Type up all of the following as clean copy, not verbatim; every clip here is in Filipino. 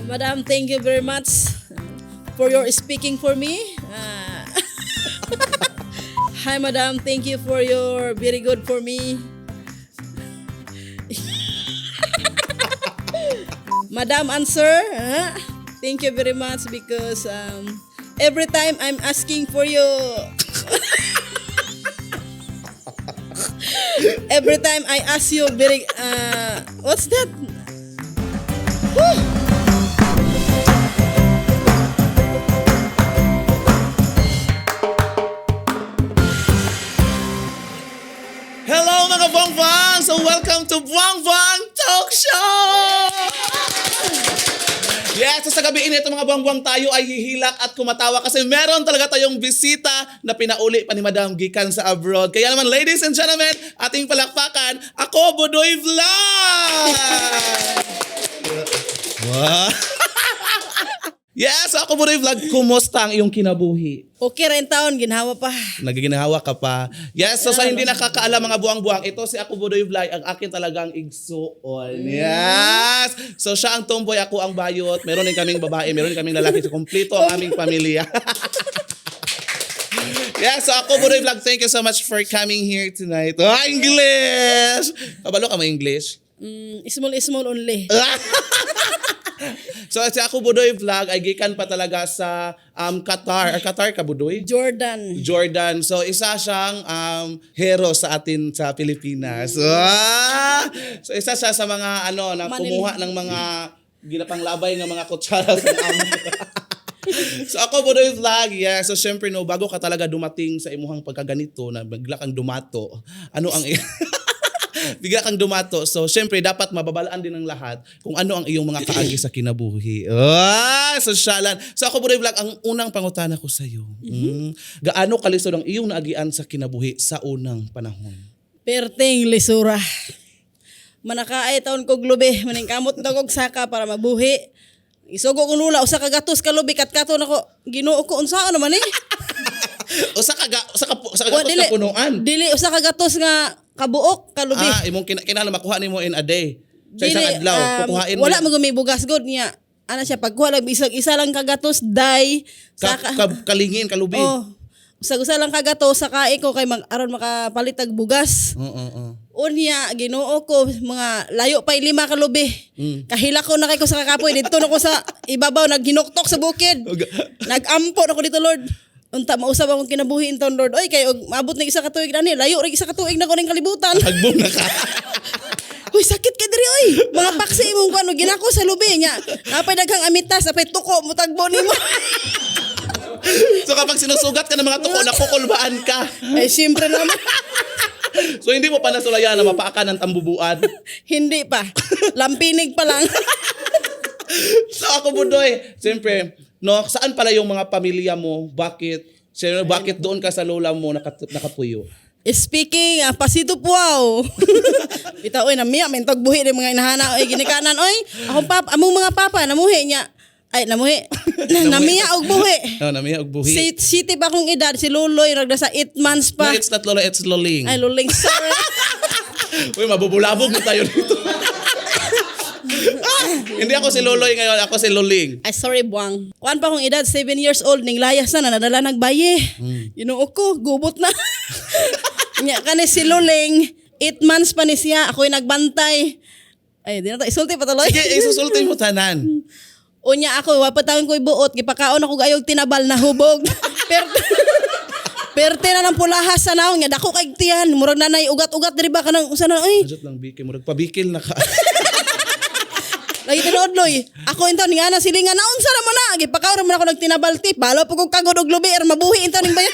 Madam, thank you very much for your speaking for me. Hi, Madam. Thank you for your very good for me. Madam, answer. Thank you very much because every time I'm asking for you. Every time I ask you very what's that? Whew. Hello mga Buang-Buang! So welcome to Buang-Buang Talk Show! Yes, so sa gabi ito mga Buang-Buang tayo ay hihilak at kumatawa kasi meron talaga tayong bisita na pinauli pa ni Madam gikan sa abroad. Kaya naman ladies and gentlemen, ating palakpakan, ako Budoy Vlog! Wow! Yes, ako Budoy Vlog, kumusta ang iyong kinabuhi? Okay rin taon, ginhawa pa. Nagiginawa ka pa. Yes, so sa hindi nakakaalam mga buang-buang, ito si Ako Budoy Vlog, ang akin talagang igsuon. Yes! So siya ang tomboy, ako ang bayot. Meron din kaming babae, meron din kaming lalaki. So kompleto ang aming pamilya. Yes, so Ako Budoy Vlog, thank you so much for coming here tonight. Oh, English! Kabalo ka mo English? Small only. So si Ako Budoy Vlog ay gikan pa talaga sa Qatar. Qatar ka Budoy? Jordan. So isa siyang hero sa atin sa Pilipinas. So isa siya sa mga na kumuha ng mga ginapanglabay ng mga kutsara sa amin. So Ako Budoy Vlog, yeah. So syempre no, bago ka talaga dumating sa imuhang pagkaganito na bigla kang dumato. Ano ang bigla kang dumato. So, syempre, dapat mababalaan din ng lahat kung ano ang iyong mga kaagi sa kinabuhi. Sosyalan. So, Ako Budoy Vlog, ang unang pangutana ko sa iyo. Gaano kalisod ang iyong naagian sa kinabuhi sa unang panahon? Perting lisura. Manakaay taon kog lubi, maningkamot na kog saka para mabuhi. Isugo ko nula, usa ka gatos ka lubi, katkato na ko, ginoo ko, unsaan naman eh. Usa ka gatos ka punuan. Dili, usa ka gatos nga kabuok, kalubi. Imong kinahanglan makuha nimo in a day. Sa isang adlaw, kukuhain mo. Wala magumibugas god niya. Ano siya, pagkuha lang, isa lang kagatos, day. Kalingin, kalubi. Oh, usa lang kagatos, saka ko kay aron makapalit og bugas. Unya, ginoo ko, mga layo pa 5 kalubi. Kahila ko na kay ko sa kakapoy. Dito na ko sa ibabaw, naghinuktok sa bukid. Nagampo na ko dito, Lord. Unta mausab akong kinabuhi inton Lord. Oy kay maabot na isa ka tuig ani, layo ra isa ka tuig na ko ning kalibutan. Hagbong na ka. Uy sakit kay diri oy. Mga paksi imong kuno ginako sa lubi nya. Apay daghang amitas, apay tuko mutagbo nimo. So kapag sinusugat ka ng mga tuko, nakukulbaan ka. Ay siyempre naman. So hindi mo pa nasulayan na mapaakan ng tambubuan. Hindi pa. Lampinig pa lang. So Ako Budoy, siyempre, no, saan pala yung mga pamilya mo? Bakit doon ka sa lola mo nakapuyo? Speaking, pasito puaw. Bitaw oy namiya mentog buhi ng mga inahana oy ginikanan oy. Among mga papa namuhi niya. Ay namuhi. Namiya og buhi. Namiya og buhi. City pa kong edad si Luloy ragda sa 8 months pa. No, it's not lola, it's loling. Ay luling sorry. Uy, mabubulabog na tayo dito. Hindi ako si Loloy ngayon, ako si Loling. Ay sorry buwang. Kuan pa kong edad 7 years old ning layas na nadala nagbaye. Ginoo ko gubot na. Nya kani si Loling 8 months pa ni siya, ako'y nagbantay. Ay di na ta isulti pa tuloy. Sige, isusulti mo tanan. Unya ako wapatawon ko'y buot, gipakaon ako gayog tinabal na hubog. Perte na ng pulahas sa naong nga dako kay tiyan, murag nanay ugat-ugat diri ba kanang usa na oy. Adjot lang bikil, murag pabikil na ka. Lagi tinuod loy. Ako inton nga na silingan na unsa na mo na gipakaon man ako nagtinabalti. Balo pag kog kagod og lubi er mabuhi inton ning bayan.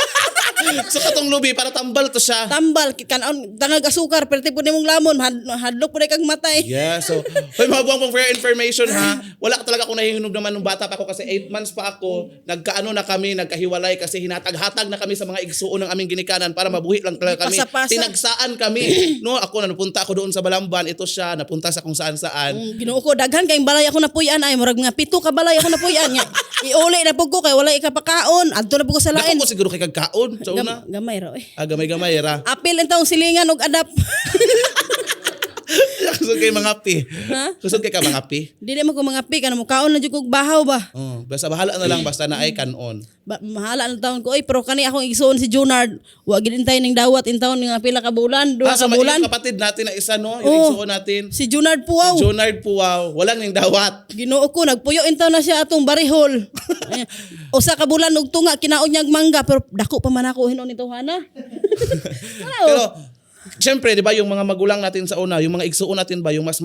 So katong lubi para tambal to siya. Tambal kikanon tangag asukar perte pud nimong lamon hadlok pud kag matay. Yeah, so hoy mabuang pang fair information ha. Wala ka talaga ako nahihinog naman nung bata pa ako kasi 8 months pa ako. Nagkaano na kami, nagkahiwalay kasi hinatag-hatag na kami sa mga igsuon ng aming ginikanan para mabuhi lang talaga kami. Pasa-pasa. Tinagsaan kami. No, ako na napunta ako doon sa Balamban, ito siya napunta sa kung saan-saan. Ginoo ko daghan kay balay ako napuy-an ay murag nga 7 ka balay ako napuy-an nya. Iuli na pug ko kay wala ikapakaon. Adto na pug ko sa lain. Nako ko siguro kay kagkaon sa una. Gamay ra oy. Gamay-gamay ra. Apil entong silingan og adap. Kusog kay mga pi. Ha? Kusog kay ka mga pi. Dili mo ko mga pi kanang mukaon na jud kog bahaw ba. Oh, basta bahala na lang basta na ay kanon. Mahala ang taon ko. Oy, pero kani akong igsuon si Junard. Wa gid intay ning dawat in taon nga pila ka bulan, duha Sa ka bulan. yung kapatid natin na isa no, yung Oo. igsuon natin. Si Junard Puaw. Jonard Puaw, walang ning dawat. Ginoo ko nagpuyo in taon na siya atong barihol. Ay, usa ka bulan og tunga kinaon niyag mangga pero dako pa man ako hinon nito hana. Pero siyempre, 'di ba, yung mga magulang natin sa una, yung mga igsuon natin ba, yung mas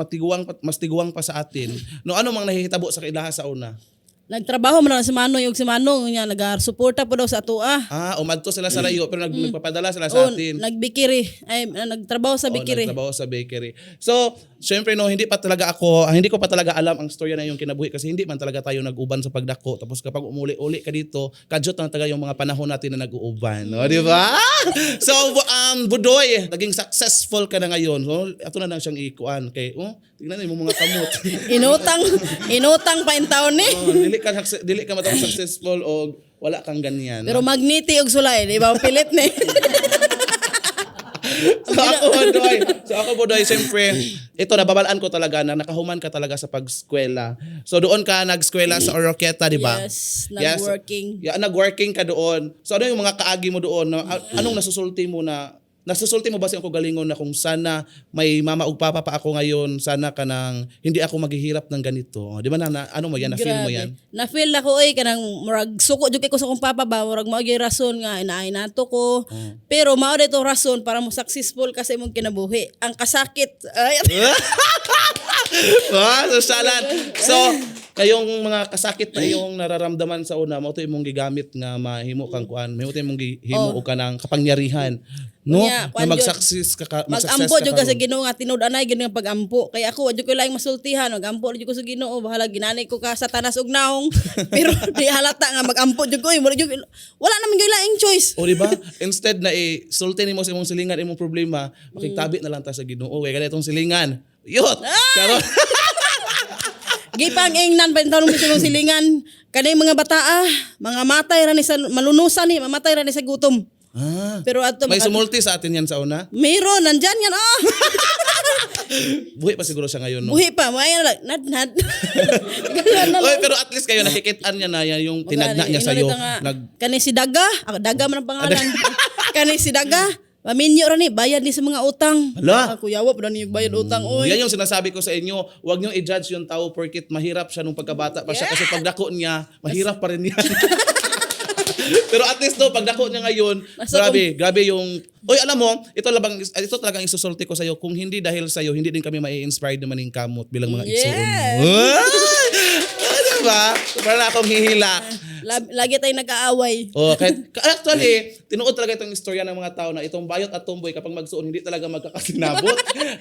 tiguang pa sa atin. No, ano mang nahihitabo sa kailaha sa una? Nagtrabaho man na si Manong yung si Manong niya nagasuporta po daw sa atoa. Umadto sila sa layo pero nagpapadala sila sa atin. Nagbikiri. Ay, nagtrabaho sa bikiri. Nagtrabaho sa bakery. So, syempre no, hindi ko pa talaga alam ang storya na yung kinabuhi kasi hindi man talaga tayo nag-uban sa pagdako. Tapos kapag umuli-uli ka dito, kadyot na talaga yung mga panahon natin na nag-uuban. No, di ba? So, Budoy, naging successful ka na ngayon. So, ato na lang siyang ikuan kay, tingnan mo mga kamot. Inutang pa in taon ni. Dili ka matapos successful o wala kang ganyan. Pero magniti og sulay, di ba? Pilit ni. So ako Budoy, siyempre, ito nababalaan ko talaga na nakahuman ka talaga sa pag-eskwela. So doon ka nag-eskwela sa Oroqueta, di ba? Yes, nag-working. Yeah, nag-working ka doon. So ano yung mga kaagi mo doon? Anong nasusulti mo ba sa ako galingon na kung sana may mama ug papa pa ako ngayon, sana ka nang hindi ako maghihirap ng ganito. Di ba ano mo yan, na-feel mo yan? Na-feel ako kay murag suko jud kay ko sa akong papa ba, murag mao gyud rason nga inaay nato ko. Pero mao dito rason para mo successful kasi imong kinabuhi. Ang kasakit ay Salan. So, kayong mga kasakit na yung nararamdaman sa una, mo ito imong gigamit nga mahimo kang kuan, mahimo ito imong gihimo o ka ng kapangyarihan. No? Yeah, na mag-success ka. Mag-ampo jud ka sa Ginoo nga tinud anay gid nga pag-ampo. Kaya ako adyo ko laing masultihan, mag-ampo jud ko sa Ginoo, bahala ginanay ko ka satanas og naong. Pero di halata nga mag-ampo jud ko, wala naman gyud laing choice. O di ba? Instead na sulti nimo sa imong silingan, imong problema, makigtabi na lang ta sa Ginoo. Kay ganitong silingan. Yot. Karon Gipang ingnan pa tanong mo sa silingan. Kanay mga bataa, mga matay ra ni sa malunusan ni, mamatay ra ni sa gutom. Pero ato may sumulti sa atin yan sa una? Meron, nandyan yan. Buhi pa siguro siya ngayon, no? Buhi pa, may nad. Oy, pero at least kayo nakikitaan niya na yan yung tinagna niya sa'yo. Kani si Daga, Daga man ang pangalan. Kani si Daga, maminyo ra ni, bayad ni sa mga utang. Hala. Ako yawa pa ni bayad utang. Oy. Yan yung sinasabi ko sa inyo, huwag niyong i-judge yung tao porkit mahirap siya nung pagkabata pa siya kasi pagdako niya, mahirap pa rin yan. Pero at least pagdako niya ngayon, grabe yung alam mo, ito talagang isusulti ko sa iyo, kung hindi dahil sa iyo, hindi din kami mai-inspired na maning kamot bilang mga igsuon mo. Diba? Para akong hihila. Lagi tayong nag-aaway. Actually, tinuod talaga itong istorya ng mga tao na itong bayot at tomboy kapag magsuon, hindi talaga magkakasinabot.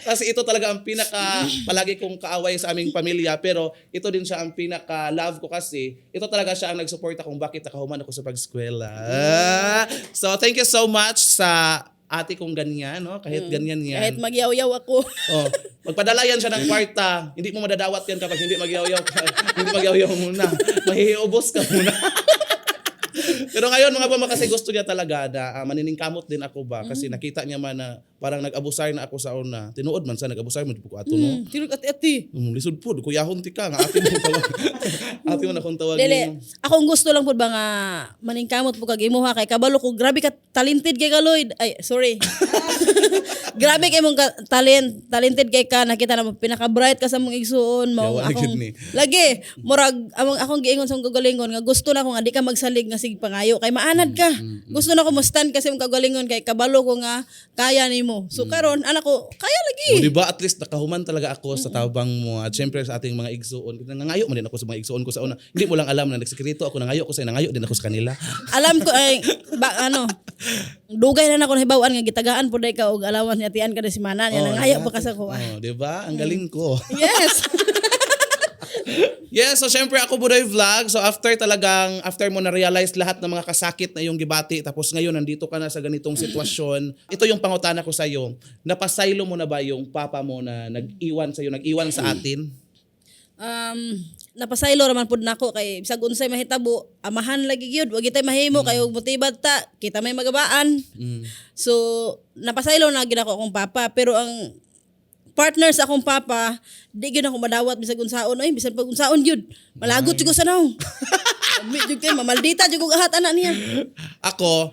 Kasi ito talaga ang palagi kong kaaway sa aming pamilya. Pero ito din siya ang pinaka-love ko kasi ito talaga siya ang nagsuporta kung bakit nakahuman ako sa pag-eskwela. So, thank you so much sa ate kong ganyan, no? Kahit ganyan yan. Kahit magyaw-yaw ako. Magpadala yan siya ng kwarta. Hindi mo madadawat yan kapag hindi magyaw-yaw ka. Hindi magyaw-yaw muna. Mahihiubos ka muna. Pero ngayon mga pama kasi gusto niya talaga na maniningkamot din ako ba kasi nakita niya man na parang nag-abusar na ako sa una. Tinuod man sa nag-abusar mo ko ato no. Tirog ati-ati. Lisod po kuyahon ti ka nga ate mo tawag. Ate mo na kung tawag. Dili. Akong gusto lang pud ba nga maningkamot po kag imuha kay kabalo ko grabe ka talented kay ka Lloyd. Ay sorry. Grabe kay mong talented kay ka nakita na pinaka-bright ka sa mong igsuon mo. Akong lagi murag akong giingon sa kagalingon nga gusto na ko nga di ka magsalig nga sig pangayo kay maanad ka. Gusto na ko mo stand kasi mong kagalingon kay kabalo ko nga kaya nimo. So karon anak ko kaya lagi. O di ba at least nakahuman talaga ako sa tabang mo at syempre sa ating mga igsuon. Nangayo man din ako sa mga igsuon ko sa una. Hindi mo lang alam na nagsekreto ako, nangayo ko sa nangayo din ako sa kanila. Alam ko ay dugay na ako nahibawan nga gitagaan pud ka og alawan niya tian ka si mana niya nangayo pa ka sa ko. Di ba? Ang galing ko. Yes. Yes, so syempre ako Budoy Vlog. So after mo na-realize lahat ng mga kasakit na iyong gibati, tapos ngayon nandito ka na sa ganitong sitwasyon, ito yung pangutana ko sa iyo. Napasaylo mo na ba yung papa mo na nag-iwan sa atin? Napasaylo raman pud nako kay bisag unsay mahitabo, amahan lagi gyud, wag itay mahimo kay og motibat ta, kita may magabaan. So napasaylo na gid ako akong papa, pero ang partner sa akong papa, di gyud ako madawat bisag unsaon oy, bisan pag unsaon gyud. Malagot jud ko sa naong. Admit jud kay mamaldita jud ko ahat ana niya. Ako,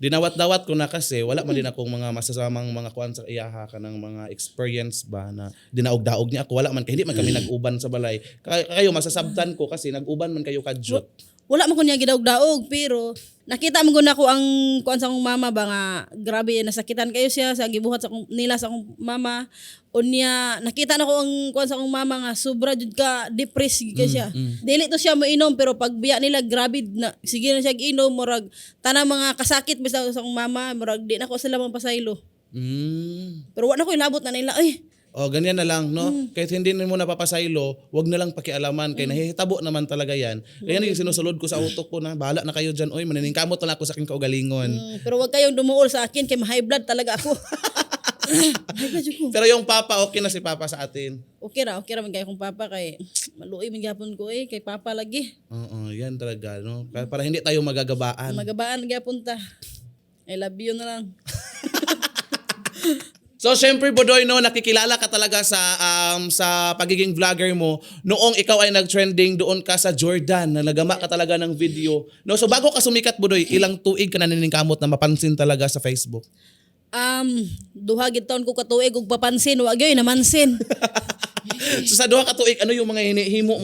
dinawat-dawat ko na kasi wala man din akong mga masasamang mga kuan sa iyaha ka ng mga experience ba na dinaog-daog niya ako. Wala man kay hindi man kami nag-uban sa balay. Kayo masasabtan ko kasi nag-uban man kayo kadyot. Wala man ko niya gidaog-daog pero nakita man ko na ko ang kuan sa akong mama ba nga grabe nasakitan kayo siya sa gibuhat sa nila sa akong mama. Unya nakita na ko ang kuan sa akong mama nga sobra jud ka depressed ka siya. Dili to siya moinom pero pag biya nila grabe na sige na siya giinom murag tanang mga kasakit basta sa akong mama murag di na ko sila mapasaylo. Pero wala ko ilabot na nila ay. O, ganyan na lang, no? Kahit hindi mo napapasaylo, wag na lang pakialaman. Kaya nahihitabo naman talaga yan. Kaya yung sinusulod ko sa utok ko na, bahala na kayo dyan. Oy, maniningkamot na lang ako sa aking kaugalingon. Pero wag kayong dumuol sa akin kay ma-high blood talaga ako. High blood ko. Pero yung papa, okay na si papa sa atin. Okay ra man kay akong papa kay maluoy man gyapon ko kay papa lagi. Oo, yan talaga, no? Para hindi tayo magagabaan. Magabaan gyapon ta. I love you na lang. So, syempre, Budoy, no, nakikilala ka talaga sa pagiging vlogger mo noong ikaw ay nag-trending doon ka sa Jordan na nagama ka talaga ng video. No, so, bago ka sumikat, Budoy, ilang tuig ka na niningkamot na mapansin talaga sa Facebook? Duha gid taon ko katuig ug papansin, wa gyud namansin. So, sa duha ka tuig, ano yung mga hinihimo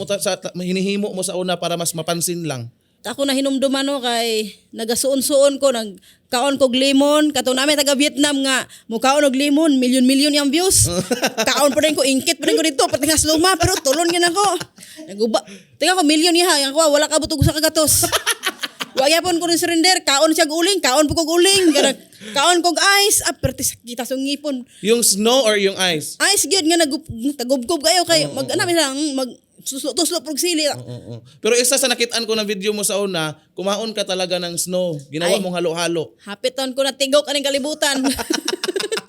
mo sa una para mas mapansin lang? Ako na hinumduman no kay nagasuon-suon ko kaon kog limon kato namin taga Vietnam nga mukaon og limon milyon-milyon yung views. Kaon pa rin ko ingkit pa rin ko dito pati nga luma pero tulon gyud ako. Naguba. Tinga ko milyon niya yang ko wala ka butog sa kagatos. Wa gyapon ko rin surrender kaon siya uling kaon po kog uling kaon kog ice pertis kita sa ngipon. Yung snow or yung ice? Ice gyud nga nagubgob kayo kay mag-ana lang mag tuslo prog sili. Pero isa sa nakitaan ko ng video mo sa una, kumaon ka talaga ng snow. Ginawa mong halo-halo. Hapit taon ko na tigok aning kalibutan.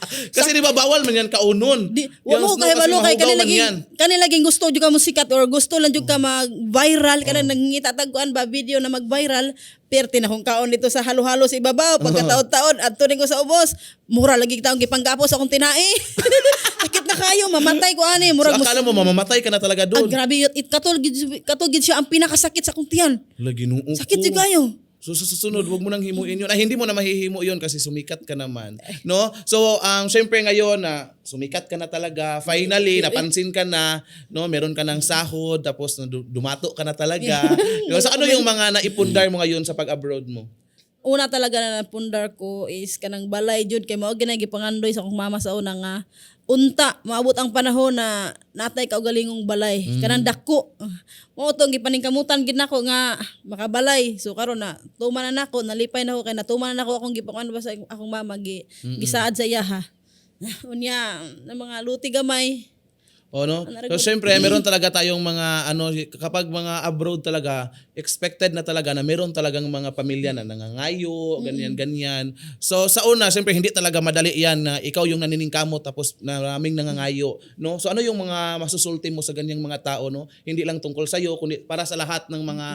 Kasi di ba bawal man yan kaunon? Wa mo kay balo kay kanilaging gusto jud ka mo sikat or gusto lang jud ka mag-viral kana nangitatagkuan ba video na mag-viral perti na kung kaon dito sa halo-halo sa ibabaw pagkataon-taon adto ning ko sa ubos mura lagi taong gipanggapos akong tinai. Sakit na kayo mamatay ko ani murag so, akala mo mamamatay ka na talaga doon. Grabe yun katulgid siya ang pinakasakit sa akong tiyan. Lagi nung upo. Sakit jud kayo. So sa susunod, wag mo nang himuin yun. Ay, hindi mo na mahihimo yun kasi sumikat ka naman. No? So, syempre ngayon na sumikat ka na talaga. Finally, napansin ka na. No? Meron ka ng sahod. Tapos dumato ka na talaga. So, ano yung mga naipundar mo ngayon sa pag-abroad mo? Una talaga na napundar ko is kanang balay jud kay mao ginay gipangandoy sa akong mama sa una nga unta maabot ang panahon na natay kaugalingong balay kanang dako mo tong gipaningkamutan gid nako nga makabalay so karon na tuman na nako nalipay na ako kay natuman na nako akong gipakuan ba sa akong mama gisaad sa iyaha unya na mga luti gamay. O no? So syempre, meron talaga tayong mga kapag mga abroad talaga, expected na talaga na meron talagang mga pamilya na nangangayo, ganyan. So sa una, syempre hindi talaga madali 'yan na ikaw yung naniningkamot tapos maraming nangangayo, no? So ano yung mga masusulti mo sa ganyang mga tao, no? Hindi lang tungkol sa iyo kundi para sa lahat ng mga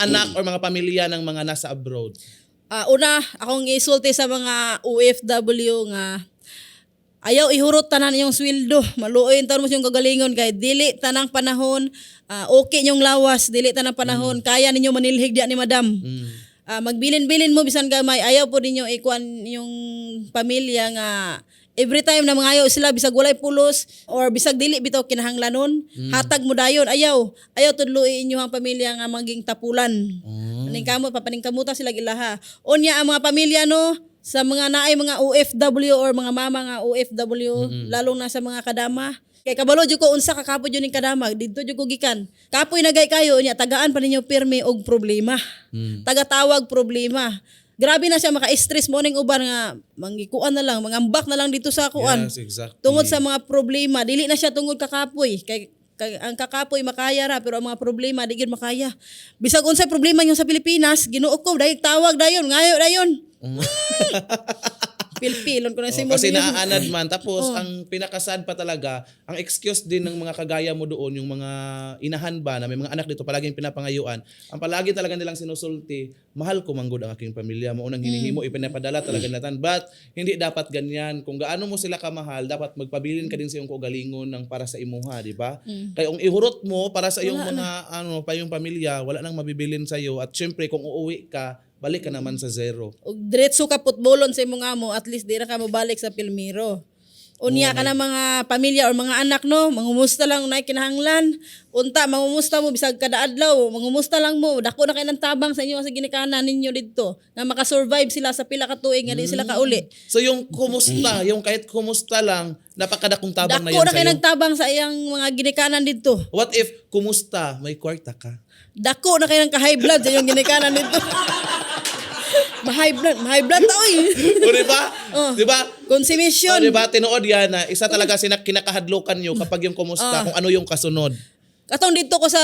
anak or mga pamilya ng mga nasa abroad. Una, akong isulti sa mga OFW nga ayaw ihurot tanan yung sweldo. Maluoy taon mo yung kagalingon kay dili tanang panahon okay yung lawas, dili tanang panahon kaya ninyo manilhig diya ni madam. Magbilin-bilin mo bisan gamay, ayaw po ninyo ikuan yung pamilya nga every time na mangayo sila bisag walay pulos or bisag dili bitaw kinahanglanon, hatag mo dayon ayaw tudloy inyo ang pamilya nga maging tapulan. Paningkamot papaningkamuta sila gilaha. Unya ang mga pamilya no sa mga naay mga OFW or mga mama nga OFW lalong na sa mga kadama kay kabalo jud ko unsa ka kapoy jud ning kadama didto jud ko gikan kapoy nagay kayo nya tagaan pa ninyo pirmi og problema tagatawag problema grabe na siya maka-stress mo ning uban nga manggikuan na lang mangambak na lang dito sa kuan. Yes, exactly. Tungod sa mga problema dili na siya tungod kakapoy kay ang kakapoy makaya ra pero ang mga problema di gyud makaya bisag unsay problema nyo sa Pilipinas Ginoo ko dahil tawag dayon ngayo dayon. Pilpilon ko na si Kasi naaanad man. Tapos, ang pinakasad pa talaga, ang excuse din ng mga kagaya mo doon, yung mga inahan ba na may mga anak dito, palaging pinapangayuan, ang palagi talaga nilang sinusulti, mahal ko manggod ang aking pamilya, maunang hinihimo, ipinapadala talaga natan. But, hindi dapat ganyan. Kung gaano mo sila kamahal, dapat magpabilin ka din sa iyong kaugalingon ng para sa imuha, di ba? Kaya kung ihurot mo para sa iyong mga, pa yung pamilya, wala nang mabibilin sa iyo. At syempre, kung uuwi ka, balik ka naman sa zero. Og diretso ka putbolon sa imong amo, at least di na ka mabalik sa Pilmiro. Unya ka na mga pamilya or mga anak no, mangumusta lang na kinahanglan. Unta mangumusta mo bisag kada adlaw, mangumusta lang mo. Dako na kay nang tabang sa inyo sa ginikanan ninyo didto nga makasurvive sila sa pila ka tuig nga di sila kauli. So yung kumusta, yung kahit kumusta lang, napakadakong tabang na Dako yun na kay sa'yo. nagtabang sa iyang mga ginikanan didto. What if kumusta, may kwarta ka? Dako na kay nang ka-high blood sa iyong ginikanan didto. Ma-high blood ta oy. O diba? Diba? Consumption. O diba? Tinuod yan na isa talaga kinakahadlokan nyo kapag yung kumusta, kung ano yung kasunod. Katong dito ko sa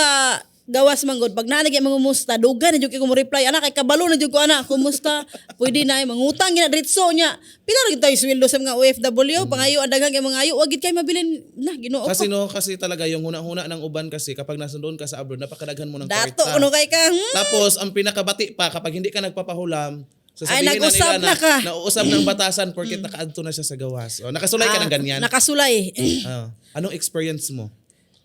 gawas manggod pag nanagi mangumusta dugan na jud ko mo reply ana kay kabalo na jud ko ana kumusta pwede na mangutang gina diretso nya pila ra gid tayo sweldo sa mga OFW pangayo adagang kay mga ayo wa gid kay mabilin na Ginoo Kasi kasi talaga yung huna-huna ng uban kasi kapag nasundoon ka sa abroad napakadaghan mo ng dato kwarta. kuno kay ka Tapos ang pinakabati pa kapag hindi ka nagpapahulam, Ay, sasabihin nag-usab na nila na ka. nauusab ng batasan porket nakaadto na siya sa gawas. O, nakasulay ka ng ganyan. nakasulay Anong experience mo?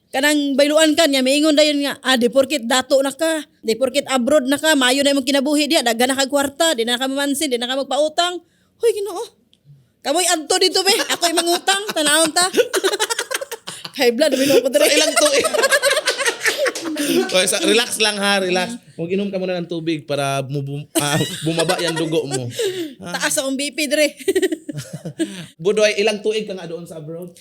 kanang bayluan ka niya maingon dayon nga di porket dato na ka di porket abroad na ka mayo na imong kinabuhi diya daghan na ka kwarta di na ka mamansin di na ka magpautang hoy Ginoo kamoy adto dito be ako'y mangutang tanawon ta kay blood bino ko So, dire ilang tuig. Relax lang ha, relax. Mag-inom ka muna ng tubig para bumaba yung dugo mo. taas akong BP dire Budoy, ilang tuig ka nga doon sa abroad?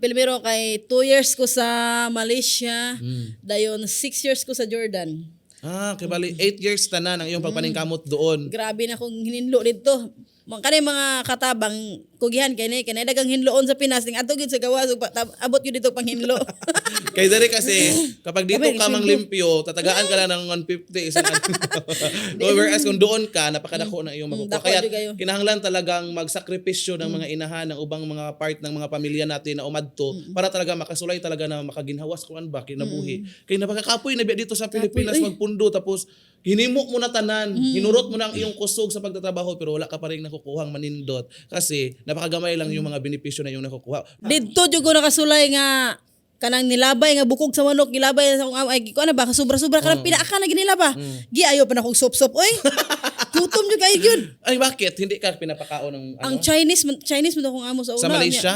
Pilmiro kay 2 years ko sa Malaysia, dayon 6 years ko sa Jordan. Kay bali 8 years tanan ang iyong pagpaningkamot doon. Grabe na kong hininlo dito. Kanay mga katabang kugihan kay dagang hinloon sa Pinas ning adto gyud sa gawas ug abot gyud dito pang hinlo. Kay dere kasi kapag dito Kami, ka mang limpyo, tatagaan ka lang ng 150 isang whereas kung doon ka napakadako na iyong makukuha. dako Kaya jud kayo. kinahanglan talagang magsakripisyo ng mga inahan ng ubang mga part ng mga pamilya natin na umadto para talaga makasulay talaga na makaginhawas kuan ba kinabuhi. Kay napakakapoy na biya dito sa Pilipinas magpundo tapos hinimo mo na tanan, hinurot mo na ang iyong kusog sa pagtatrabaho pero wala ka pa rin nakukuhang manindot kasi napakagamay lang yung mga benepisyo na iyong nakukuha. Dito jud ko nakasulay nga kanang nilabay nga bukog sa manok gilabay sa akong ay ko ana ba sobra-sobra kanang pinaaka na ginilaba. Gi ayo pa na kong sop-sop oy. Gutom jud kay gyud. Ay bakit? Hindi ka pinapakaon ng Ang Chinese mo akong amo sa una. Sa Malaysia?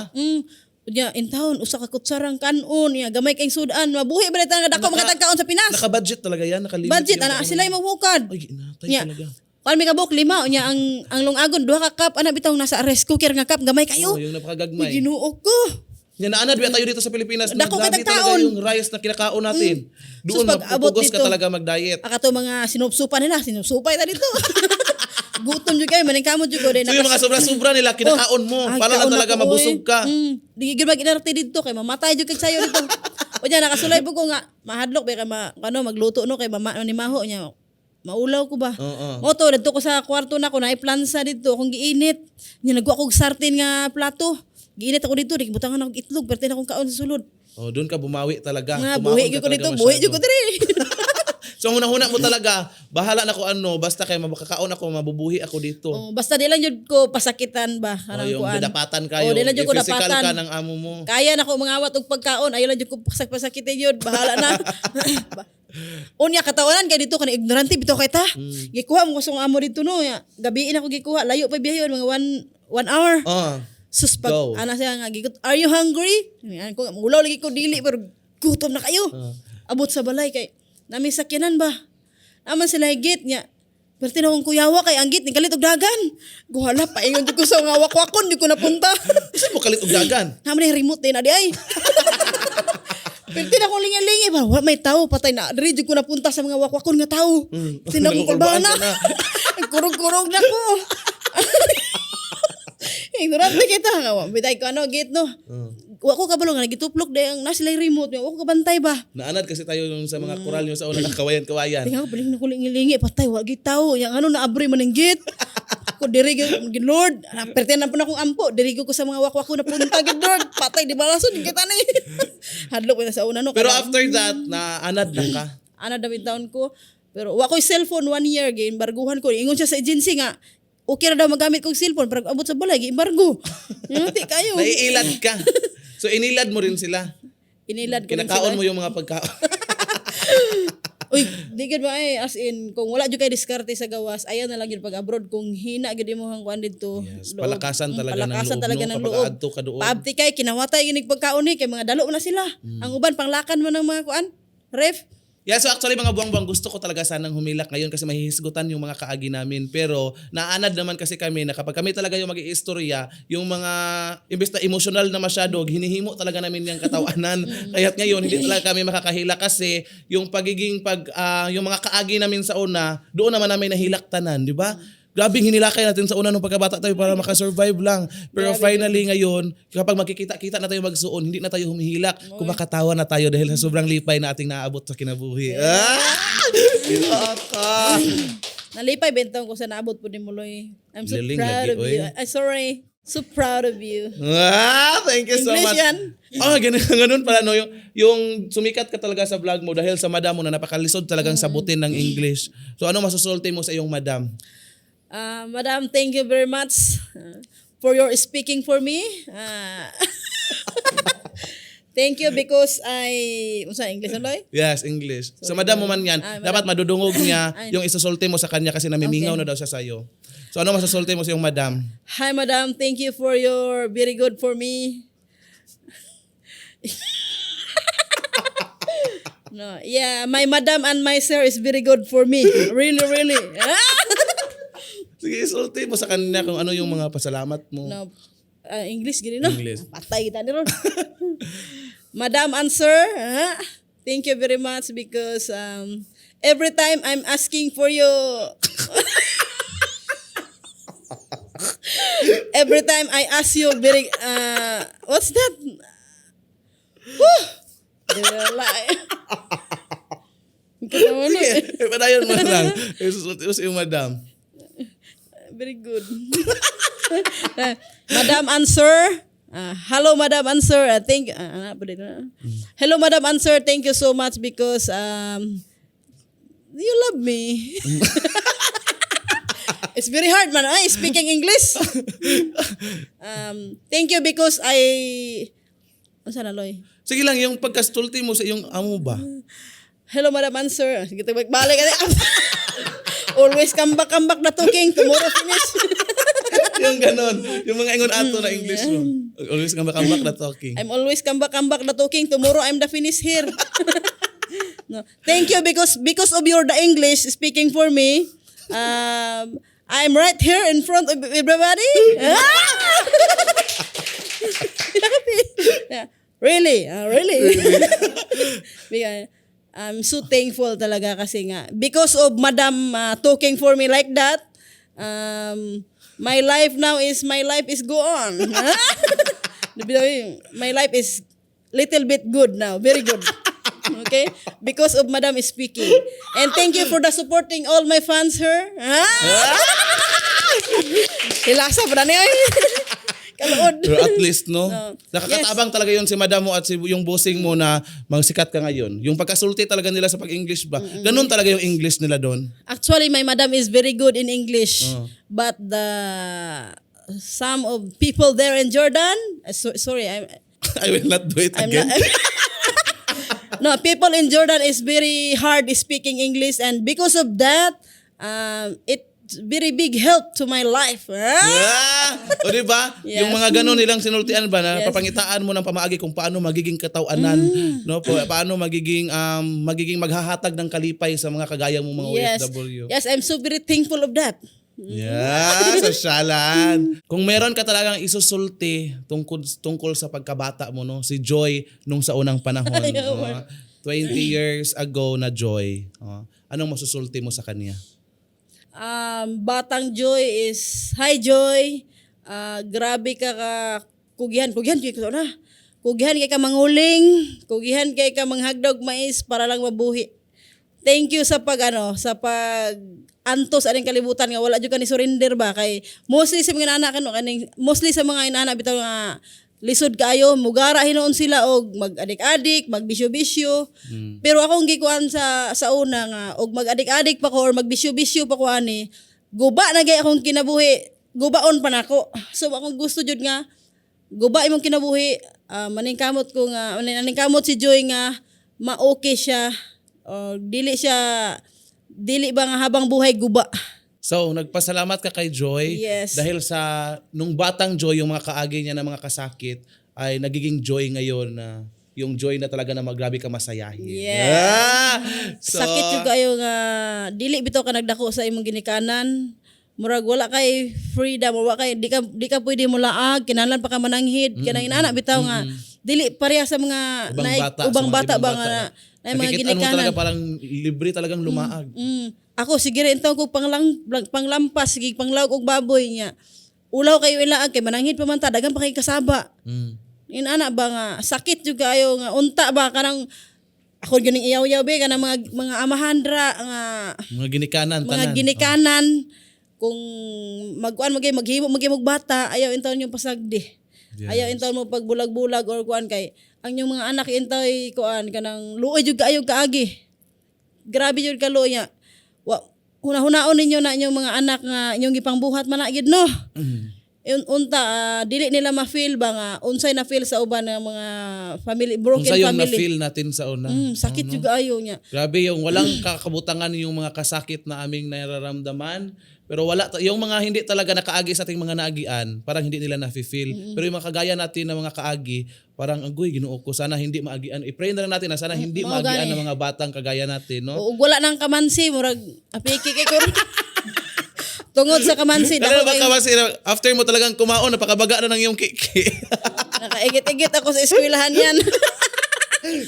Unya in town usa ka kutsarang kanon ya gamay kay sudan mabuhi ba nga dako makatagkaon sa Pinas. Naka-budget talaga yan, nakalimit. Budget yung ana kaon. sila mabukad. Ay, inatay Nya. talaga. Kuan mi kabuk 5 unya ang lungagon 2 ka cup ana bitaw nasa rice cooker nga cup gamay kayo. Yung napakagagmay. Ginuo ko. Yan naanad ba tayo dito sa Pilipinas? Dako Grabe kitag talaga taon. yung rice na kinakaon natin. Doon Sus, pag abot mapupugos ka dito. talaga mag-diet. Akato mga sinupsupa nila sinupsupay ta dito. Gutom jud kay maning kamot jud ko So yung mga sobra-sobra nila, kinakaon mo. Para lang talaga mabusog ka. Di gid mag-inarte dito kay mamatay jud kay sayo dito. O diyan nakasulay po ko nga mahadlok ba kay magluto no kay mama ni maho nya. Maulaw ko ba? Oo. Mo to dito ko sa kwarto na ko na plansa dito kung giinit. Nya nagwa kog sartin nga plato. Giinit ako dito, di butangan ako itlog, perti na akong kaon sa sulod. Oh, doon ka bumawi talaga. Nga, Tumahon buhi ka jud ko talaga dito, buhi jud ko masyado. diri. So huna-huna mo talaga, bahala na ko ano, basta kay makakaon ako, mabubuhi ako dito. Oh, basta di lang jud ko pasakitan ba kanang yung kuan. dadapatan kayo. Di lang jud ko physical dapatan. ka ng amo mo. Kaya na ko mangawat og pagkaon, ayo lang jud ko pasakitin yun, bahala na. Unya katawanan kay dito kanang ignorante bitaw kay ta. Gikuha mo kusong amo dito no, ya. Gabi na ko gikuha, layo pa biyahe mga 1 hour. Sus pag Go. ana siya nga gigut, are you hungry? Ko mulaw lagi ko dili pero gutom na kayo. Abot sa balay kay nami sakyanan ba? Aman sila higit niya. Perti na akong kuyawa kay anggit ni kalit og dagan. Guhala pa ingon jud ko sa nga wakwakon di ko napunta. Kasi mo kalit og dagan. Naman yung remote din adi ay. Perti na akong lingi-lingi ba? Wa may tao patay na. Diri jud ko napunta sa mga wakwakon nga tao. Tinakong Nagkukulbaan kulbana. ka na. Kurog-kurog na ko. Ignorante kita nga wa bitay ko ano gate no. Wa ko kabalo nga nagituplok day ang nasilay remote wa ko kabantay ba. Naanad kasi tayo yung sa mga koral nyo sa una ng kawayan-kawayan. Tinga ko baling na kulingi-lingi patay wa gid tao yang ano na abri man ang gate. Ako diri gyud Lord, pertinan po na akong ampo, diri gyud ko sa mga wakwako na punta gyud Lord. Patay di balason kita ni. Hadlok na sa una no. Pero after that, naanad na ka. Ana David taon ko. Pero wa ko'y cellphone 1 year gin barguhan ko. Ingon siya sa agency nga okay na daw magamit kong cellphone pero abot sa balay gi-embargo. Yunti kayo. Naiilad ka. So inilad mo rin sila. Inilad ko rin Kinakaon sila. mo yung mga pagkaon. Uy, di gid ba as in kung wala jud kay diskarte sa gawas, ayan na lang yun pag abroad kung hina gid imong kuan dito. Yes, loob. palakasan talaga Palakasan ng loob, talaga no? ng Kapag loob. aadto ka doon. Paabti kay kinawatay ginig pagkaon ni kay mga dalo na sila. Ang uban panglakan mo ng mga kuan. Ref. Yeah, so actually mga buwang-buwang gusto ko talaga sanang humilak ngayon kasi mahihisgutan yung mga kaagi namin. Pero naanad naman kasi kami na kapag kami talaga yung mag-iistorya, yung mga imbes na emotional na masyado, hinihimo talaga namin yung katawanan. Kaya't ngayon hindi talaga kami makakahila kasi yung pagiging yung mga kaagi namin sa una, doon naman namin nahilaktanan, di ba? Grabing hinilakay natin sa una nung pagkabata tayo para makasurvive lang. Pero finally ngayon, kapag magkikita-kita na tayo magsuon, hindi na tayo humihilak. Kumakatawa na tayo dahil sa sobrang lipay na ating naabot sa kinabuhi. Nalipay bentong ko sa naabot po ni Muloy. I'm so Liling proud lagi, of oy. you. Sorry. So proud of you. Thank you so English much. yan. Ganun pala no, yung sumikat ka talaga sa vlog mo dahil sa madam mo na napakalisod talagang sabutin ng English. So ano masusulti mo sa iyong madam? Madam, thank you very much for your speaking for me. Thank you because unsa English na loy? Yes, English. Sa madam mo man yan, dapat madudungog niya yung isusulti mo sa kanya kasi namimingaw na daw siya sa'yo. So ano masusulti mo sa iyong madam? Hi madam, thank you for your very good for me. No, yeah, my madam and my sir is very good for me. Really, really. Sige, isulti mo sa kanya kung ano yung mga pasalamat mo. No, English gini no. English. Patay kita ni ron. Madam and sir, thank you very much because every time I'm asking for you every time I ask you very what's that? Whew! Padayon mo lang. Isusulti mo sa iyong madam. Very good. Madam and sir, hello Madam and sir, hello Madam and sir, thank you so much because you love me. It's very hard man, speaking English. Thank you because ano na loy? Sige lang, yung pagkastulti mo sa iyong amo ba? Hello Madam and sir, sige balik always come back na talking, tomorrow finish. Yung ganon. Yung mga ingon ato na English mo. Always come back na talking. I'm always come back na talking. Tomorrow I'm the finish here. No. Thank you because of your the English speaking for me. I'm right here in front of everybody. Yeah. Really. Because I'm so thankful talaga kasi nga because of Madam talking for me like that. My life is go on. My life is little bit good now, very good. Okay? Because of Madam is speaking. And thank you for the supporting all my fans her. Hilasa pa na niya. Kalood. Pero at least, no? Nakakatabang talaga yun si madam mo at yung bossing mo na magsikat ka ngayon. Yung pagkasulti talaga nila sa pag-English ba? Ganun talaga yung English nila doon. Actually, my madam is very good in English. But some of people there in Jordan, sorry, I will not do it I'm again. not. No, people in Jordan is very hard speaking English, and because of that, it's very big help to my life. O diba? Yes. Yung mga ganun nilang sinultian ba na Yes. papangitaan mo ng pamaagi kung paano magiging katawanan, no? Paano magiging maghahatag ng kalipay sa mga kagaya mong mga OFW. Yes, I'm so very thankful of that. Yeah, sosyalan. Kung meron ka talagang isusulti tungkol sa pagkabata mo, no? Si Joy nung sa unang panahon. 20 years ago na Joy. Anong masusulti mo sa kanya? Batang Joy is, hi Joy, grabe ka kugihan kay ka na. Kugihan kay ka manguling, kugihan kay ka manghagdog mais para lang mabuhi. thank you sa sa pag antos aning kalibutan nga wala jud ka ni surrender ba kay mostly sa mga anak mostly sa mga inana bitaw nga lisod kaayo mugara hinoon sila og mag-adik-adik, magbisyo-bisyo. Pero akong gikuan sa una nga og mag-adik-adik pa ko or magbisyo-bisyo pa ko ani, guba na gay akong kinabuhi, gubaon pa nako. So akong gusto jud nga guba imong kinabuhi, maningkamot ko nga maningkamot si Joy nga ma-okay siya. Dili ba nga habang buhay guba. So, nagpasalamat ka kay Joy. Yes. Dahil sa, nung batang Joy, yung mga kaagi niya na mga kasakit, ay nagiging Joy ngayon na yung Joy na talaga na grabe ka masayahin. Yeah. So, Sakit yung kayo nga, dili bitaw ka nagdako sa imong ginikanan. Murag wala kay freedom, wala kay, di ka pwede mo laag, kinalan pa ka mananghid, kanang inana bitaw nga, dili pareha sa mga ubang bata ba nga, na mga nakikita mo ginikanan. talaga parang libre talagang lumaag. Ako sige rin taw ko panglampas sige panglawg og baboy niya. Ulaw kayo ilaag kay mananghid pa man ta dagan pa kay kasaba. Inana ba nga sakit jud kayo nga unta ba kanang ako ganing iyaw-yaw be kanang mga amahandra nga Mga ginikanan, mga tanan. ginikanan kung magkuan maghimo og bata ayaw intaw yung pasagdi. Yes. Ayaw intaw mo pagbulag-bulag or kuan kay ang yung mga anak intaw kuan kanang luoy jud kaayo kaagi. Grabe jud ka luoy nya. Huna-hunaon ninyo na inyong mga anak nga inyong gipangbuhat man na gid no. Unta dili nila ma-feel ba nga unsay na feel sa uban nga mga family broken Kung yung family. na-feel natin sa una. Sakit jud ayo nya. Grabe yung walang kakabutangan yung mga kasakit na aming nararamdaman. Pero yung mga hindi talaga nakaagi sa ating mga naagian, parang hindi nila na-feel. Pero yung mga kagaya natin na mga kaagi, parang agoy ginoo ko sana hindi maagian. I-pray na lang natin na sana hindi maagian ng mga batang kagaya natin, no? Ug wala nang kamansi murag apiki kay ko. Tungod sa kamansi Kaya dako ba kay kasi after mo talagang kumaon, napakabaga na ng iyong kiki. nakaigit-igit ako sa eskwelahan yan.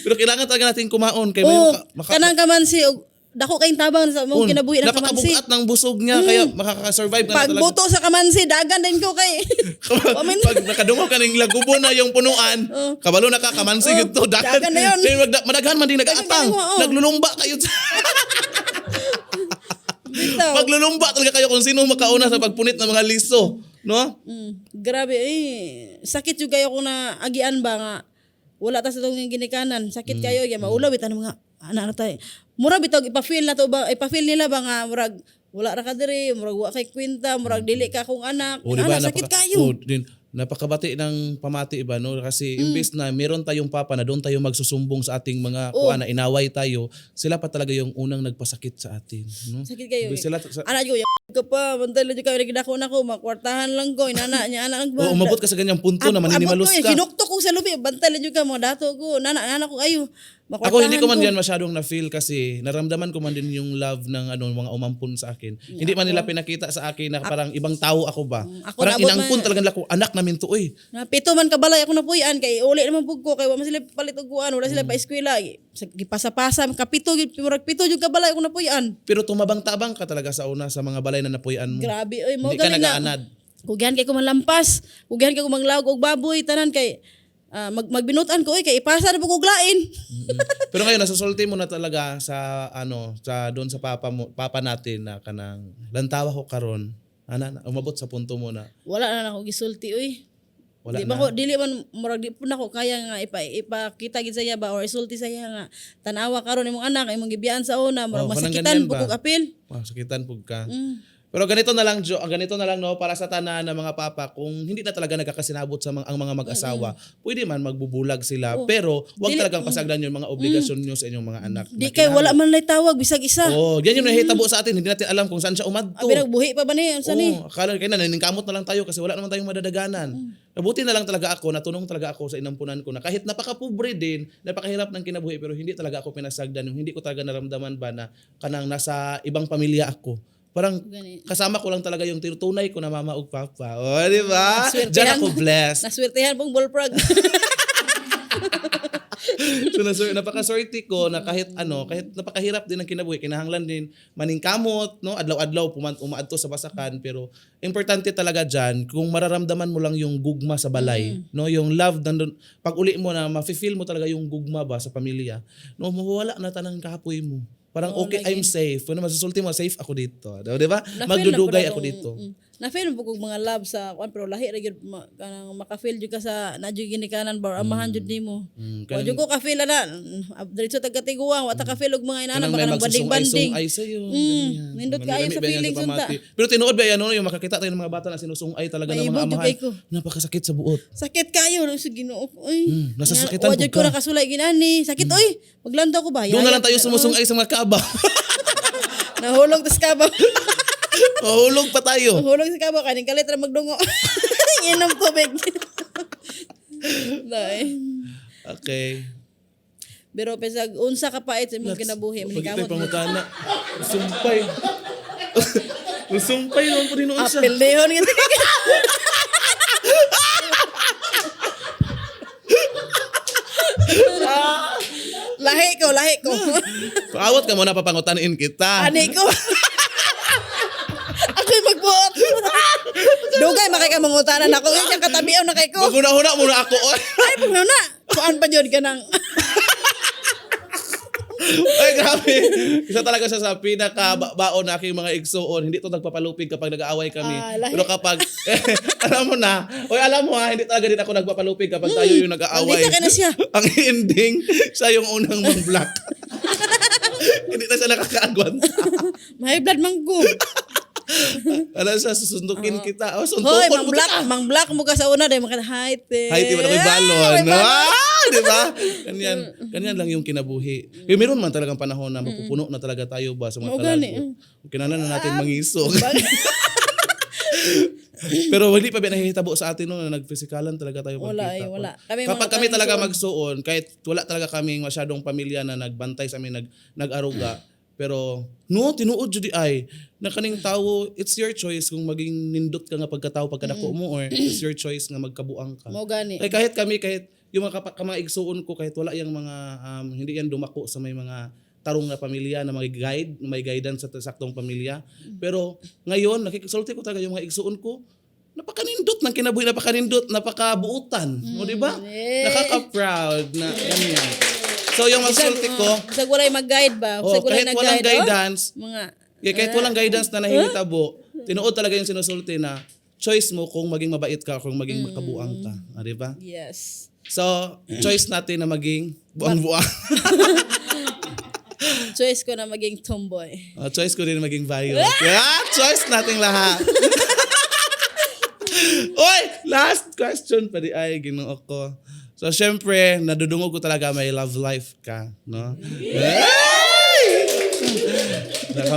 Pero kailangan talaga natin kumaon kay Oo, may kanang kamansi og dako kay tabang sa mong kinabuhi ng kamansi. Napakabugat ng busog niya kaya makaka-survive ka na talaga. Pagbuto sa kamansi dagan din ko kay. Pag nakadungog ka ng lagubo na yung punuan, kabalo na ka, kamansi yun to. dagan na yun. Kaya madaghan man din nag-aatang. Naglulumba kayo. Maglulumba talaga kayo kung sino makauna sa pagpunit ng mga liso. No? Grabe sakit yung kayo kung naagian ba nga wala ta sa itong ginikanan. Sakit kayo maulaw bitan mga anak na tayo. Mura bitaw ipa-feel na to ba ipa-feel nila ba nga murag wala ra ka diri murag wa kay kwenta murag dili ka kung anak. Diba, sakit kayo. Napakabati ng pamati iba no kasi imbes na meron tayong papa na doon tayo magsusumbong sa ating mga kuana inaway tayo sila pa talaga yung unang nagpasakit sa atin no. Sakit kayo. Sila Anak ko ka pa mantala jud kayo nagdako nako makwartahan lang ko inana niya anak o umabot ka sa ganyang punto na maninimalos ka. Kinuktok ko sa lubi bantala jud ka mo dato ko nana ko ayo. Ako hindi ko man yan masyadong na-feel kasi naramdaman ko man din yung love ng mga umampun sa akin. Hindi man nila pinakita sa akin na parang ibang tao ako ba. Parang inangkon talaga nila ko anak namin to eh. Na pito man kabalay ako na puyan kay uli naman pug ko kay wa man sila palit og kuan wala sila pa eskwela gipasa-pasa kapito murag pito jud kabalay ako na puyan. Pero tumabang-tabang ka talaga sa una sa mga balay na napuyan mo. Grabe oy mo Hindi ka nag-aanad. Kugihan kay ko manlampas, kugihan kay ko manglawg og baboy tanan kay magbinutan ko kay ipasa na pug og lain. Pero ngayon nasusulti mo na talaga sa sa doon sa papa natin na kanang lantawa ko karon. Umabot sa punto mo na Wala na ako gisulti oy. wala Di na. ba ko dili man murag di po nako kaya nga ipakita gid saya ba or isulti saya nga tanawa karon imong anak imong gibiyaan sa una murag kanang masakitan ganyan pug ba? og apil. Sakitan pug ka. Pero ganito na lang no para sa tanan ng mga papa kung hindi na talaga nagkakasinabot sa ang mga mag-asawa, pwede man magbubulag sila pero wag talagang pasagdan yung mga obligasyon niyo sa inyong mga anak. Di kay wala man lay tawag bisag isa. Yan yung nahitabo sa atin, hindi natin alam kung saan siya umadto. Abi nagbuhi pa ba ni unsa ni? Akala kaya naningkamot na lang tayo kasi wala naman tayong madadaganan. Nabuti na lang talaga ako, natunong talaga ako sa inampunan ko na kahit napaka-pobre din, napakahirap ng kinabuhi pero hindi talaga ako pinasagdan, hindi ko talaga naramdaman ba na kanang nasa ibang pamilya ako. Parang kasama ko lang talaga yung tunay ko na mama ug papa. Di ba? Diyan ako blessed. Naswertehan pong bullfrog. So napakaswerte ko na kahit napakahirap din ang kinabuhi, kinahanglan din maningkamot, no? Adlaw-adlaw umaadto sa basakan pero importante talaga diyan kung mararamdaman mo lang yung gugma sa balay, no? Yung love nandun, pag uli mo na mafe-feel mo talaga yung gugma ba sa pamilya, no? Mawawala na tanang kahapoy mo. Parang Oo, okay, lagi. I'm safe. Kung masusulti mo, safe ako dito. Di ba? Na-feel Magdudugay na po ako na dito. Na-feel mo po kung mga love sa kwan pero lahi ra gyud kanang maka-feel jud ka sa nadyo ginikanan ba amahan jud nimo. Wa jud ko ka-feel na diretso tag katiguang wa ta ka-feel og mga inana Kanang may baka banding-banding. magsusungay sa'yo. Nindot kaayo sa feelings unta. Pero tinuod ba yan, yung makakita tayo ng mga bata na sinusungay talaga ng mga Maibog jud amahan. kay ko. Napakasakit sa buot. Sakit kayo sa Ginoo ko. Uy. nasasakitan Wa jud po ko ka. nakasulay ginani. Sakit oy. Maglantaw ko ba? Doon na lang tayo Yayat. sumusungay sa mga kaaba. Nahulog tas kabaw. Mahulog pa tayo. Nahulog sa kabaw kaning kalit ra magdungo. Inom tubig. Dai. Okay. Pero pesag unsa ka pait sa imong kinabuhi Pag manikamot. ito'y pangutana. Sumpay. Sumpay naman po rin siya. Apel dehon nga lahi ko. Paawat ka muna papangutanin kita. Ani ko. Ako'y magbuot. Dugay makay ka mangutanan ako. Yung katabiaw na kay ko. Maguna-huna muna ako. Ay, puno na. Kuan pa yun ka nang. Ay, grabe. Isa talaga siya sa pinaka-baon na aking mga igsuon. Hindi to nagpapalupig kapag nag-aaway kami. Lahi. Pero kapag, alam mo na, alam mo ha, hindi talaga din ako nagpapalupig kapag tayo yung nag-aaway. Nandito ka na siya. Ang ending, siya yung unang mag-block. Hindi na siya nakakaagwanta. May blood manggo. Alam siya, susundukin kita. Hoy, Suntukon mo kita. mang-black mo ka sa una dahil maka hi te. Ay, di ba na may balon? May balon. Di ba? Ganyan lang yung kinabuhi. Meron man talagang panahon na mapupuno na talaga tayo ba sa mga Oo, gani. talago. Kinanan na natin mangisog. Pero hindi pa ba nahihitabo sa atin na nagpisikalan talaga tayo Wala magkita. wala. Kami Kapag mga kami talaga kansuon. magsuon, kahit wala talaga kaming masyadong pamilya na nagbantay sa amin, nag-aruga, pero no, tinuod jud ay na kaning tawo, it's your choice kung maging nindot ka nga pagkatao pagkadako mo or it's your choice nga magkabuang ka. Mo gani. Ay kahit yung mga mga igsuon ko kahit wala yung mga hindi yan dumako sa may mga tarong na pamilya na may guidance sa saktong pamilya. Pero ngayon nakikisulti ko talaga yung mga igsuon ko. Napakanindot ng kinabuhi, napakabuutan. O di ba? Nakaka-proud na ganyan. So yung magsulti ko, Bisag walay mag-guide ba? Bisag walay kahit walang nag-guide, guidance, Mga kahit walang guidance na nahihitabo, tinuod talaga yung sinusulti na choice mo kung maging mabait ka o kung maging makabuang ka. Di ba? yes. So, choice natin na maging buang-buang. Choice ko na maging tomboy. Choice ko din maging violet. Yeah, choice nating lahat. Oy, last question pa di ay Ginoo ko. So, syempre, nadudungog ko talaga may love life ka, no?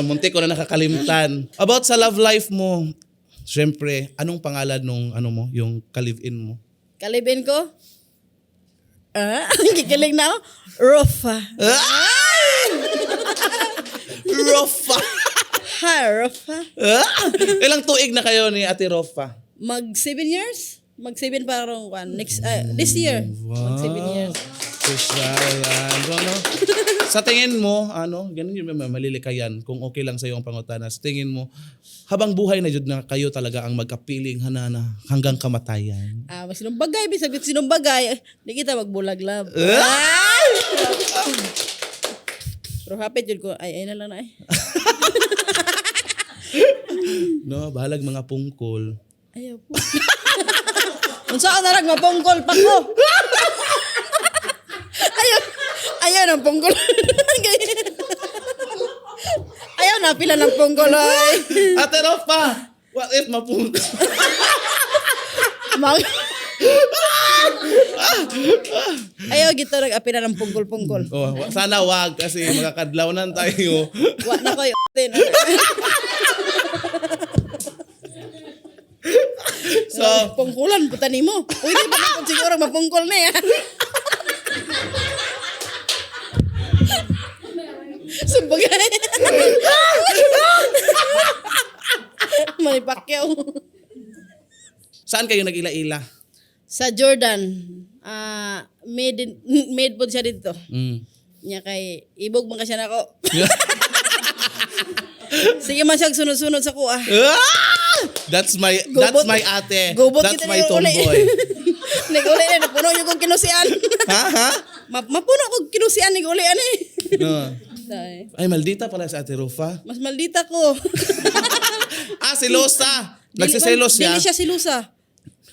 Muntik ko na nakakalimtan. About sa love life mo, syempre, anong pangalan nung yung ka-live-in mo? Kalibin ko? Kikilig na ako? Rofa. Rofa. Hi, Rofa. Ilang tuig na kayo ni Ate Rofa? Mag 7 years? Mag 7 parang this year. Mag 7 years. Social, no? Sa tingin mo, ganun yung malilikayan kung okay lang sa iyo ang pangutana. Sa tingin mo, habang buhay na jud na kayo talaga ang magkapiling hanana hanggang kamatayan. Sinong bagay, bisag sinong bagay. Di kita magbulag love. Pero hapit yun ko, ay na lang na eh. No, bahalag mga pungkol. Ayaw po. Unsa ka narag mapungkol pa ko? Ayaw ng pungkol. Ayaw na pila ng pungkol ay. Ate Rofa, what if mapungkol? Ayaw gito nag-apila ng pungkol-pungkol. Sana wag kasi makakadlawnan tayo. Wa na ko yung din. So, pungkulan puta nimo. Pwede ba kung siguro mapungkol na ya? Sabagay. May pakyaw. saan kayo nag-ila-ila? Sa Jordan. Made po siya dito. Nya kay ibog man kasi nako. Sige man siya sunod-sunod sa kuha. That's my ate. Gubot That's kita my ni uli. tomboy. Nag-uli na napuno yung kong kinusian. Ha? Mapuno kong kinusian nag-uli ani. Say. Ay, maldita pala si Ate Rufa. Mas maldita ko. Silosa. Nagsiselos siya. Dili siya silusa.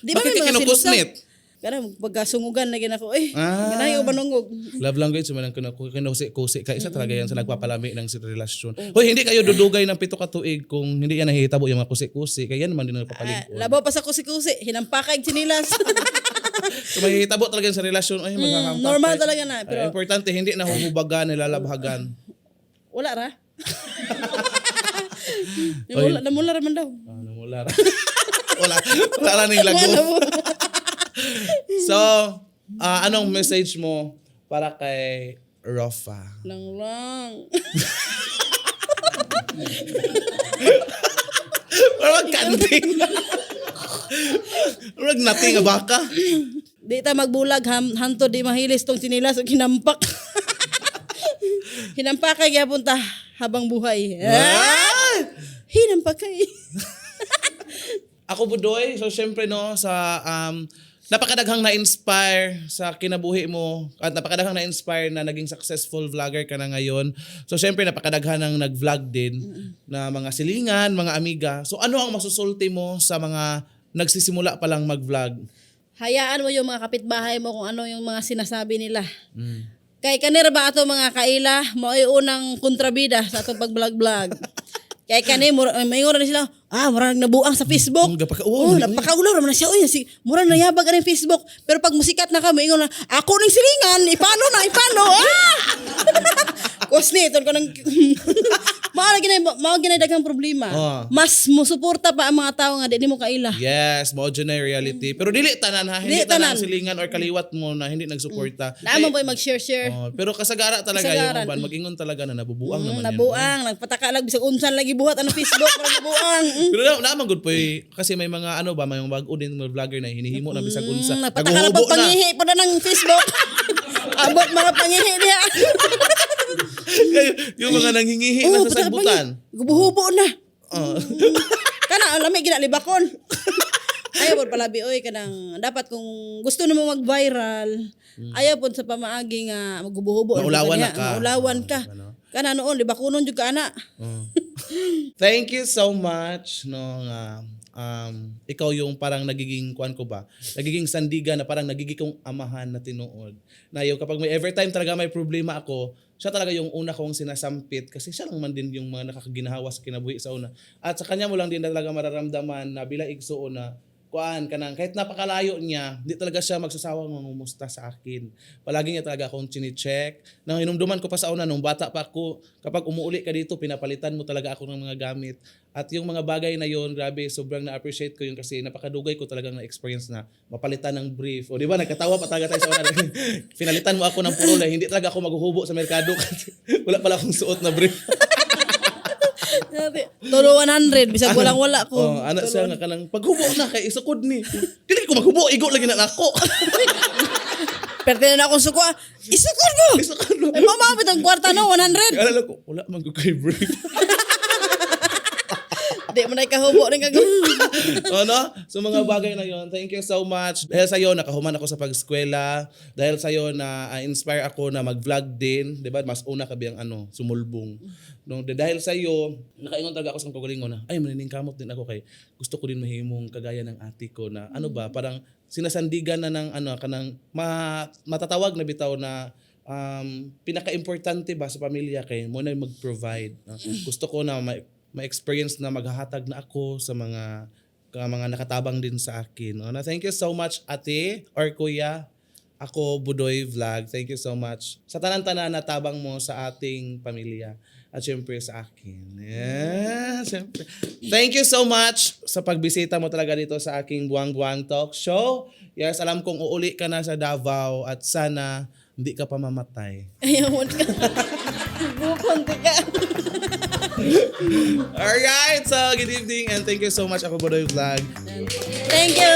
Di ba Bakit may mga kinukusnit? silusa? Karang pagkasungugan na ginako. Ah. Ganayo manungog. Love language man ang kinukusi ka. Isa talaga yan sa nagpapalami ng relasyon. Hoy, hindi kayo dudugay ng 7 ka tuig kung hindi yan nahihitabo yung mga kusi-kusi. Kaya yan naman din nagpapalig. Labaw pa sa kusi-kusi. Hinampakay sinilas. So mahihitabo talaga yan sa relasyon. Ay, maghahampak. Normal talaga na. Pero Importante, hindi na huhubagan, nilalabhagan. wala ra. Namula raman daw. Namula ra. wala ra ning lago. So, anong message mo para kay Rufa? Lang. Parang kanding. Parang nating nga baka. Di ta magbulag hanto di mahilis tong sinilas o kinampak. Hinampakay gyapon ta habang buhay. Hinampakay. Ako Budoy, so syempre no sa napakadaghang na-inspire sa kinabuhi mo at napakadaghang na-inspire na naging successful vlogger ka na ngayon. So syempre napakadaghan ng nag-vlog din na mga silingan, mga amiga. So ano ang masusulti mo sa mga nagsisimula pa lang mag-vlog? Hayaan mo yung mga kapitbahay mo kung ano yung mga sinasabi nila. Kay kanira ba ato mga kaila, mao'y unang kontrabida sa atong pag-vlog-vlog. Kay kani maingora na sila, murang nabuang sa Facebook. Napakaulaw naman na siya. Uy, murang nayabag na yung Facebook. Pero pag musikat na ka, maingor na, ako ning silingan, ipano. Kusni, ito ko nang... Mao ginay daghang problema. Mas musuporta pa ang mga tao nga di mo kaila. Yes, mo na reality. Pero dili tanan ha, hindi tanan silingan or kaliwat mo na hindi nagsuporta. Naman po mag-share. Pero kasagara talaga yung uban, mag-ingon talaga na nabubuang naman yan. Nabuang, nagpataka lang bisag unsan lagi buhat ang Facebook para nabuang. Pero naman good po kasi may mga may mga bago din mga vlogger na hinihimo na bisag unsa. Nagpataka lang pagpangihi pa na ng Facebook. Abot mga pangihi niya. Yung mga nanghingihi na sa sagbutan. Gubuhubo na. Kana alamay ginalibakon. Ayaw po palabi oy kanang dapat kung gusto na mo mag-viral, ayaw po sa pamaagi nga maggubuhubo. Maulawan ka. Kana noon libakonon jud ka ana. Thank you so much ikaw yung parang nagiging nagiging sandigan na parang nagiging kong amahan na tinuod. Na yung kapag may every time talaga may problema ako, siya talaga yung una kong sinasampit kasi siya lang man din yung mga nakakaginahawa sa kinabuhi sa una. At sa kanya mo lang din talaga mararamdaman na bila igsuon na kanang kahit napakalayo niya, hindi talaga siya magsasawang mangumusta sa akin. Palagi niya talaga akong chine-check. Nang inumduman ko pa sa una, nung bata pa ako, kapag umuuli ka dito, pinapalitan mo talaga ako ng mga gamit. At yung mga bagay na yon, grabe, sobrang na-appreciate ko yun kasi napakadugay ko talagang na-experience na mapalitan ng brief. O di ba, nagkatawa pa talaga tayo sa una. Pinalitan mo ako ng purol, hindi talaga ako maghuhubo sa merkado kasi wala pala akong suot na brief. Tulo 100 bisag walang-wala ko. Anak siya nga kanang paghubo na kay isukod ni. Dili ko maghubo, igo lagi na nako. Perte na akong suko. Isukod mo. Ay mamamit ang kwarta no 100. Alala ko, wala man ko kay brief. Di mo na ikahubo rin kagawin. So mga bagay na yon. Thank you so much. Dahil sa'yo, nakahuman ako sa pag-eskwela. Dahil sa'yo, na-inspire ako na mag-vlog din. Diba? Mas una ka biyang sumulbong. No? Dahil sa'yo, nakaingon talaga ako sa kagalingon na, ay, maniningkamot din ako kay gusto ko din mahimong kagaya ng ate ko na parang sinasandigan na ng kanang matatawag na bitaw na pinaka-importante ba sa pamilya kay mo na mag-provide. Gusto ko na ma-experience na maghahatag na ako sa mga nakatabang din sa akin. Thank you so much ate or kuya. Ako Budoy Vlog. Thank you so much sa tanan-tanan na tabang mo sa ating pamilya at syempre sa akin. Yeah, syempre. Thank you so much sa pagbisita mo talaga dito sa aking Buwang-Buwang Talk Show. Yes, alam kong uuli ka na sa Davao at sana hindi ka pa mamatay. Ayaw ka. Bukonti ka. Alright, so good evening and thank you so much ako Budoy Vlog. Thank you.